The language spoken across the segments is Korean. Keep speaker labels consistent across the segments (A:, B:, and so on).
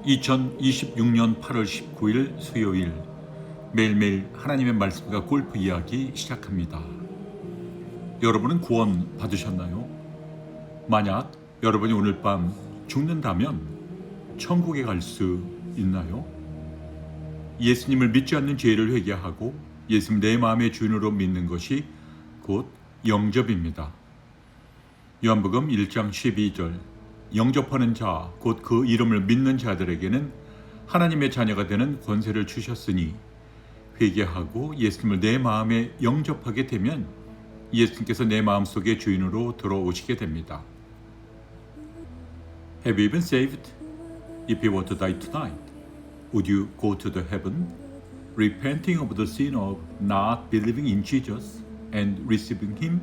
A: 2026년 8월 19일 수요일, 매일매일 하나님의 말씀과 골프 이야기 시작합니다. 여러분은 구원 받으셨나요? 만약 여러분이 오늘 밤 죽는다면 천국에 갈 수 있나요? 예수님을 믿지 않는 죄를 회개하고 예수님 내 마음의 주인으로 믿는 것이 곧 영접입니다. 요한복음 1장 12절, 영접하는 자, 곧 그 이름을 믿는 자들에게는 하나님의 자녀가 되는 권세를 주셨으니, 회개하고 예수님을 내 마음에 영접하게 되면 예수님께서 내 마음속의 주인으로 들어오시게 됩니다. Have you been saved? If you were to die tonight, would you go to the heaven, repenting of the sin of not believing in Jesus and receiving Him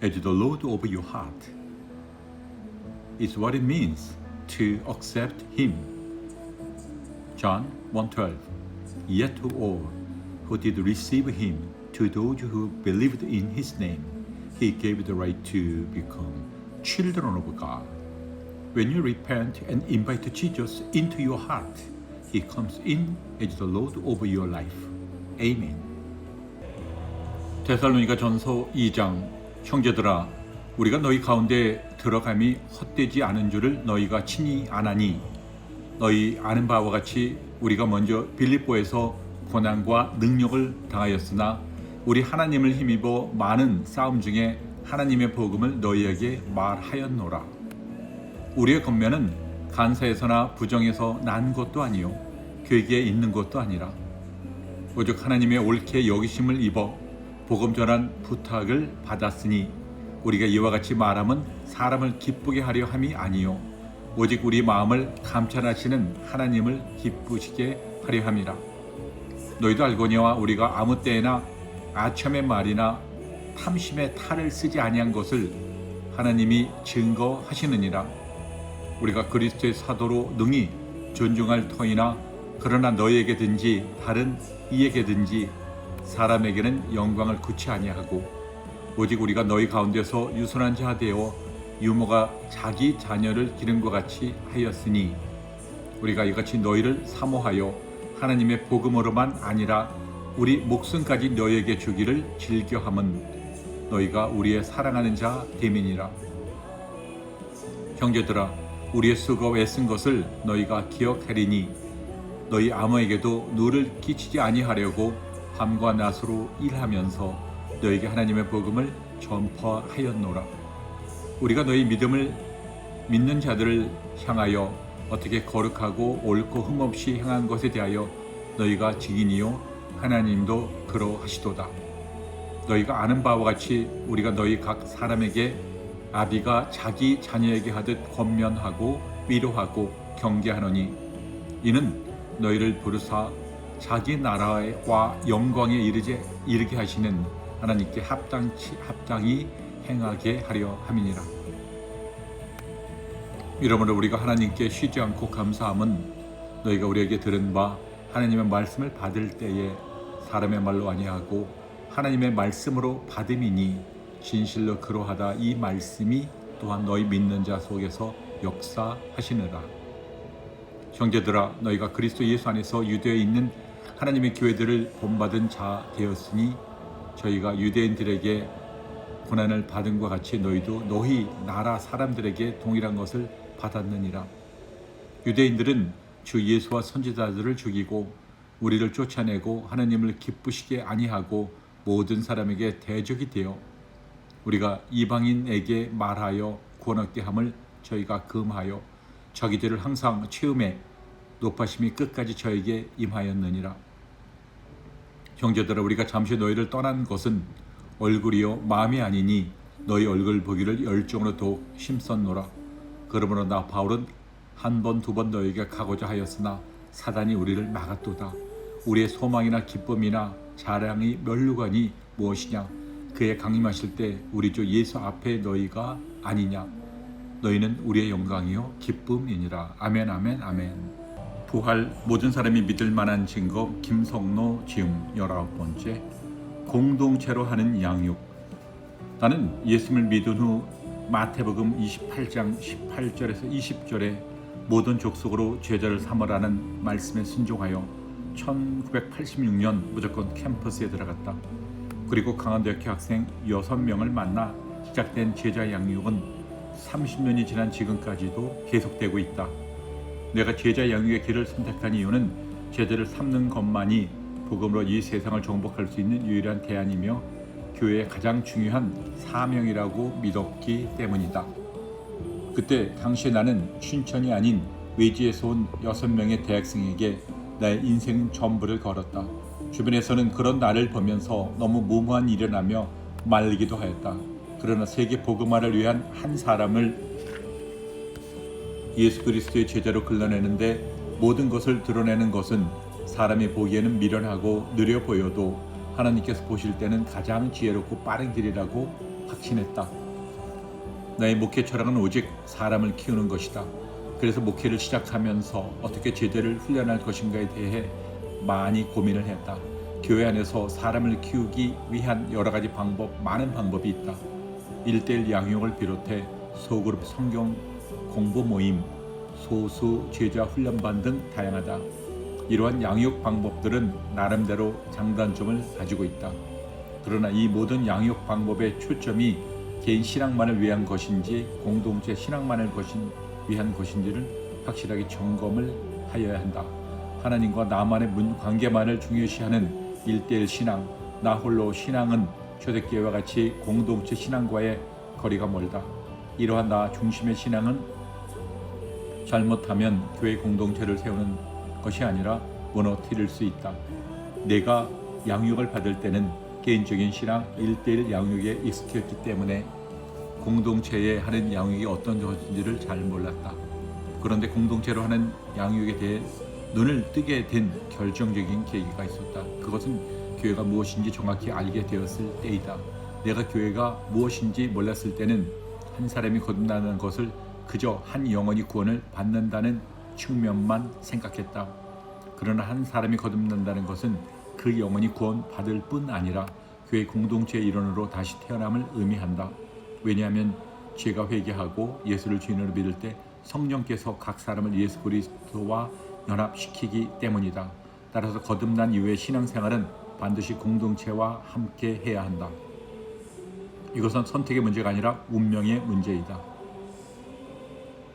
A: as the Lord of your heart? Is what it means to accept Him. John 1:12. Yet to all who did receive Him, to those who believed in His name, He gave the right to become children of God. When you repent and invite Jesus into your heart, He comes in as the Lord of your life. Amen. 데살로니가 전서 2장. 형제들아, 우리가 너희 가운데 들어감이 헛되지 않은 줄을 너희가 친히 아나니, 너희 아는 바와 같이 우리가 먼저 빌립보에서 고난과 능력을 당하였으나 우리 하나님을 힘입어 많은 싸움 중에 하나님의 복음을 너희에게 말하였노라. 우리의 권면은 간사에서나 부정에서 난 것도 아니요 괴기에 있는 것도 아니라, 오직 하나님의 옳게 여기심을 입어 복음 전한 부탁을 받았으니, 우리가 이와 같이 말함은 사람을 기쁘게 하려 함이 아니요 오직 우리 마음을 감찰하시는 하나님을 기쁘시게 하려 함이라. 너희도 알거니와 우리가 아무 때에나 아첨의 말이나 탐심의 탈을 쓰지 아니한 것을 하나님이 증거하시느니라. 우리가 그리스도의 사도로 능히 존중할 터이나, 그러나 너희에게든지 다른 이에게든지 사람에게는 영광을 구치 아니하고, 오직 우리가 너희 가운데서 유순한 자 되어 유모가 자기 자녀를 기름과 같이 하였으니, 우리가 이같이 너희를 사모하여 하나님의 복음으로만 아니라 우리 목숨까지 너희에게 주기를 즐겨함은 너희가 우리의 사랑하는 자 됨이니라. 형제들아, 우리의 수고 애쓴 것을 너희가 기억하리니, 너희 아무에게도 누를 끼치지 아니하려고 밤과 낮으로 일하면서 너에게 하나님의 복음을 전파하였노라. 우리가 너희 믿음을 믿는 자들을 향하여 어떻게 거룩하고 옳고 흠없이 행한 것에 대하여 너희가 증인이요 하나님도 그러하시도다. 너희가 아는 바와 같이 우리가 너희 각 사람에게 아비가 자기 자녀에게 하듯 권면하고 위로하고 경계하노니, 이는 너희를 부르사 자기 나라와 영광에 이르게 하시는 하나님께 합당히 행하게 하려 함이니라. 이러므로 우리가 하나님께 쉬지 않고 감사함은, 너희가 우리에게 들은 바 하나님의 말씀을 받을 때에 사람의 말로 아니하고 하나님의 말씀으로 받음이니, 진실로 그러하다 이 말씀이 또한 너희 믿는 자 속에서 역사하시느라. 형제들아, 너희가 그리스도 예수 안에서 유대에 있는 하나님의 교회들을 본받은 자 되었으니, 저희가 유대인들에게 고난을 받은과 같이 너희도 너희 나라 사람들에게 동일한 것을 받았느니라. 유대인들은 주 예수와 선지자들을 죽이고 우리를 쫓아내고 하나님을 기쁘시게 아니하고 모든 사람에게 대적이 되어 우리가 이방인에게 말하여 구원 얻게 함을 저희가 금하여 자기들을 항상 채움에 높아심이 끝까지 저에게 임하였느니라. 형제들아, 우리가 잠시 너희를 떠난 것은 얼굴이요 마음이 아니니, 너희 얼굴 보기를 열정으로 더욱 힘썼노라. 그러므로 나 바울은 한 번 두 번 너희에게 가고자 하였으나 사단이 우리를 막았도다. 우리의 소망이나 기쁨이나 자랑이 멸류관이 무엇이냐? 그의 강림하실 때 우리 주 예수 앞에 너희가 아니냐? 너희는 우리의 영광이요 기쁨이니라. 아멘, 아멘, 아멘. 부활, 모든 사람이 믿을 만한 증거. 김성노 지음 19번째. 공동체로 하는 양육. 나는 예수님을 믿은 후 마태복음 28장 18절에서 20절에 모든 족속으로 제자를 삼으라는 말씀에 순종하여 1986년 무조건 캠퍼스에 들어갔다. 그리고 강원대학교 학생 6명을 만나 시작된 제자 양육은 30년이 지난 지금까지도 계속되고 있다. 내가 제자 양육의 길을 선택한 이유는 제자를 삼는 것만이 복음으로 이 세상을 정복할 수 있는 유일한 대안이며 교회의 가장 중요한 사명이라고 믿었기 때문이다. 그때 당시에 나는 춘천이 아닌 외지에서 온 6명의 대학생에게 나의 인생 전부를 걸었다. 주변에서는 그런 나를 보면서 너무 무모한 일을 하며 말리기도 하였다. 그러나 세계 복음화를 위한 한 사람을 예수 그리스도의 제자로 끌어내는데 모든 것을 드러내는 것은 사람이 보기에는 미련하고 느려 보여도 하나님께서 보실 때는 가장 지혜롭고 빠른 길이라고 확신했다. 나의 목회 철학은 오직 사람을 키우는 것이다. 그래서 목회를 시작하면서 어떻게 제자를 훈련할 것인가에 대해 많이 고민을 했다. 교회 안에서 사람을 키우기 위한 여러 가지 많은 방법이 있다. 1:1 양육을 비롯해 소그룹 성경 공부 모임, 소수 제자 훈련반 등 다양하다. 이러한 양육 방법들은 나름대로 장단점을 가지고 있다. 그러나 이 모든 양육 방법의 초점이 개인 신앙만을 위한 것인지 공동체 신앙만을 위한 것인지를 확실하게 점검을 하여야 한다. 하나님과 나만의 관계만을 중요시하는 1:1 신앙, 나 홀로 신앙은 초대교회와 같이 공동체 신앙과의 거리가 멀다. 이러한 나 중심의 신앙은 잘못하면 교회 공동체를 세우는 것이 아니라 무너뜨릴 수 있다. 내가 양육을 받을 때는 개인적인 신앙 1:1 양육에 익숙했기 때문에 공동체에 하는 양육이 어떤 것인지를 잘 몰랐다. 그런데 공동체로 하는 양육에 대해 눈을 뜨게 된 결정적인 계기가 있었다. 그것은 교회가 무엇인지 정확히 알게 되었을 때이다. 내가 교회가 무엇인지 몰랐을 때는 한 사람이 거듭나는 것을 그저 한 영혼이 구원을 받는다는 측면만 생각했다. 그러나 한 사람이 거듭난다는 것은 그 영혼이 구원받을 뿐 아니라 교회 공동체의 일원으로 다시 태어남을 의미한다. 왜냐하면 죄가 회개하고 예수를 주인으로 믿을 때 성령께서 각 사람을 예수 그리스도와 연합시키기 때문이다. 따라서 거듭난 이후의 신앙생활은 반드시 공동체와 함께 해야 한다. 이것은 선택의 문제가 아니라 운명의 문제이다.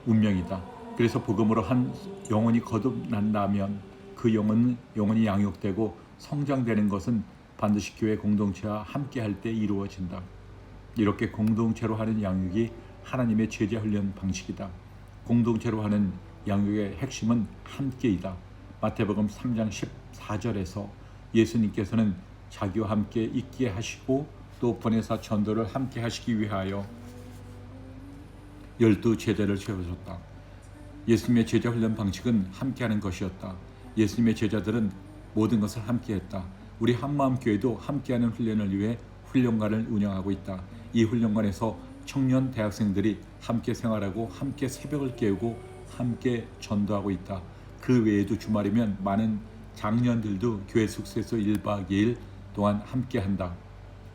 A: 운명이다. 그래서 복음으로 한 영혼이 거듭난다면 그 영혼이 양육되고 성장되는 것은 반드시 교회 공동체와 함께 할 때 이루어진다. 이렇게 공동체로 하는 양육이 하나님의 제자 훈련 방식이다. 공동체로 하는 양육의 핵심은 함께이다. 마태복음 3장 14절에서 예수님께서는 자기와 함께 있게 하시고 또 보내사 전도를 함께 하시기 위하여 12 제자를 세우셨다. 예수님의 제자 훈련 방식은 함께하는 것이었다. 예수님의 제자들은 모든 것을 함께했다. 우리 한마음교회도 함께하는 훈련을 위해 훈련관을 운영하고 있다. 이 훈련관에서 청년 대학생들이 함께 생활하고 함께 새벽을 깨우고 함께 전도하고 있다. 그 외에도 주말이면 많은 장년들도 교회 숙소에서 1박 2일 동안 함께한다.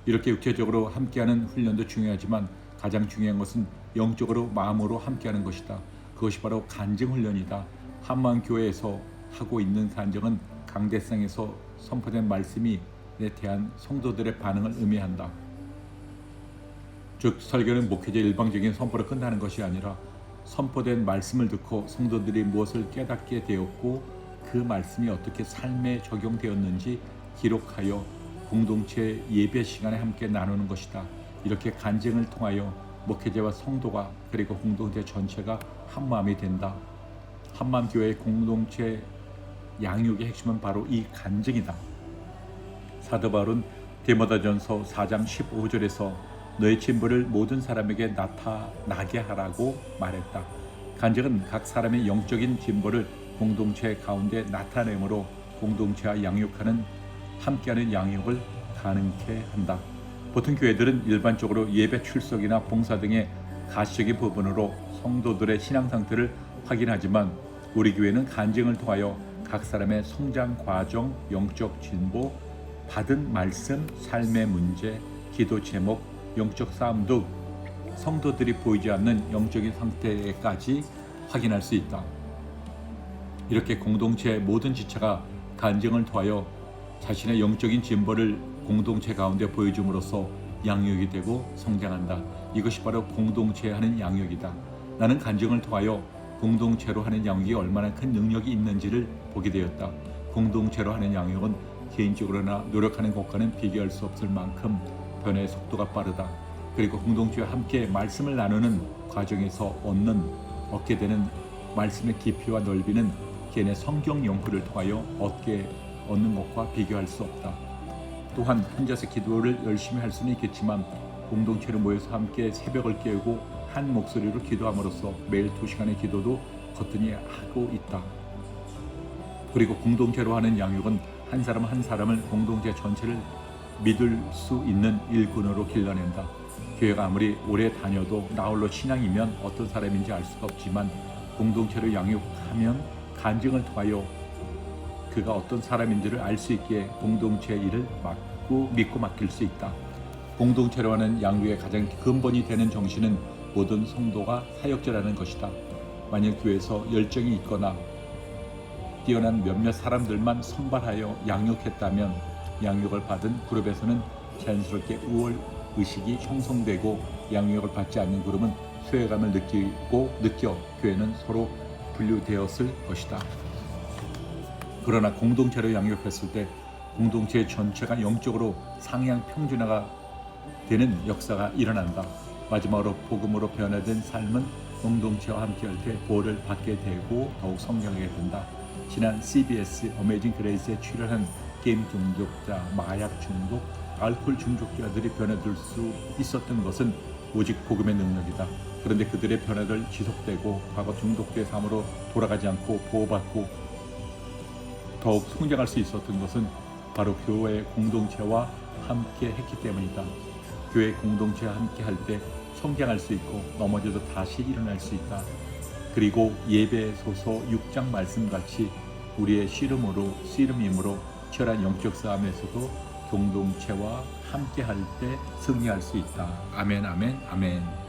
A: 이렇게 육체적으로 함께하는 훈련도 중요하지만 가장 중요한 것은 영적으로 마음으로 함께하는 것이다. 그것이 바로 간증훈련이다. 한마음교회에서 하고 있는 간증은 강대상에서 선포된 말씀이 에 대한 성도들의 반응을 의미한다. 즉 설교는 목회자의 일방적인 선포로 끝나는 것이 아니라 선포된 말씀을 듣고 성도들이 무엇을 깨닫게 되었고 그 말씀이 어떻게 삶에 적용되었는지 기록하여 공동체 예배 시간에 함께 나누는 것이다. 이렇게 간증을 통하여 목회자와 성도가 그리고 공동체 전체가 한마음이 된다. 한마음교회의 공동체 양육의 핵심은 바로 이 간증이다. 사도 바울은 디모데전서 4장 15절에서 너의 진보를 모든 사람에게 나타나게 하라고 말했다. 간증은 각 사람의 영적인 진보를 공동체 가운데 나타내므로 공동체와 양육하는 함께하는 양육을 가능케 한다. 보통 교회들은 일반적으로 예배 출석이나 봉사 등의 가시적인 부분으로 성도들의 신앙 상태를 확인하지만 우리 교회는 간증을 통하여 각 사람의 성장 과정, 영적 진보, 받은 말씀, 삶의 문제, 기도 제목, 영적 싸움 등 성도들이 보이지 않는 영적인 상태까지 확인할 수 있다. 이렇게 공동체의 모든 지체가 간증을 통하여 자신의 영적인 진보를 공동체 가운데 보여줌으로써 양육이 되고 성장한다. 이것이 바로 공동체에 하는 양육이다. 나는 간증을 통하여 공동체로 하는 양육이 얼마나 큰 능력이 있는지를 보게 되었다. 공동체로 하는 양육은 개인적으로나 노력하는 것과는 비교할 수 없을 만큼 변화의 속도가 빠르다. 그리고 공동체와 함께 말씀을 나누는 과정에서 얻게 되는 말씀의 깊이와 넓이는 개인의 성경 연구를 통하여 얻는 것과 비교할 수 없다. 또한 혼자서 기도를 열심히 할 수는 있겠지만 공동체로 모여서 함께 새벽을 깨우고 한 목소리로 기도함으로써 매일 2시간의 기도도 거뜬히 하고 있다. 그리고 공동체로 하는 양육은 한 사람 한 사람을 공동체 전체를 믿을 수 있는 일꾼으로 길러낸다. 교회가 아무리 오래 다녀도 나홀로 신앙이면 어떤 사람인지 알 수가 없지만 공동체로 양육하면 간증을 통하여 그가 어떤 사람인지를 알 수 있기에 공동체의 일을 믿고 맡길 수 있다. 공동체로 하는 양육의 가장 근본이 되는 정신은 모든 성도가 사역자라는 것이다. 만약 교회에서 열정이 있거나 뛰어난 몇몇 사람들만 선발하여 양육했다면 양육을 받은 그룹에서는 자연스럽게 우월의식이 형성되고 양육을 받지 않는 그룹은 소외감을 느껴 교회는 서로 분류되었을 것이다. 그러나 공동체로 양육했을 때 공동체 전체가 영적으로 상향 평준화가 되는 역사가 일어난다. 마지막으로 복음으로 변화된 삶은 공동체와 함께할 때 보호를 받게 되고 더욱 성장하게 된다. 지난 CBS 어메이징 그레이스에 출연한 게임 중독자, 마약 중독, 알코올 중독자들이 변화될 수 있었던 것은 오직 복음의 능력이다. 그런데 그들의 변화를 지속되고 과거 중독자의 삶으로 돌아가지 않고 보호받고 더욱 성장할 수 있었던 것은 바로 교회 공동체와 함께 했기 때문이다. 교회 공동체와 함께 할 때 성장할 수 있고 넘어져도 다시 일어날 수 있다. 그리고 예배소서 6장 말씀같이 우리의 씨름임으로 치열한 영적 싸움에서도 공동체와 함께 할 때 승리할 수 있다. 아멘, 아멘, 아멘.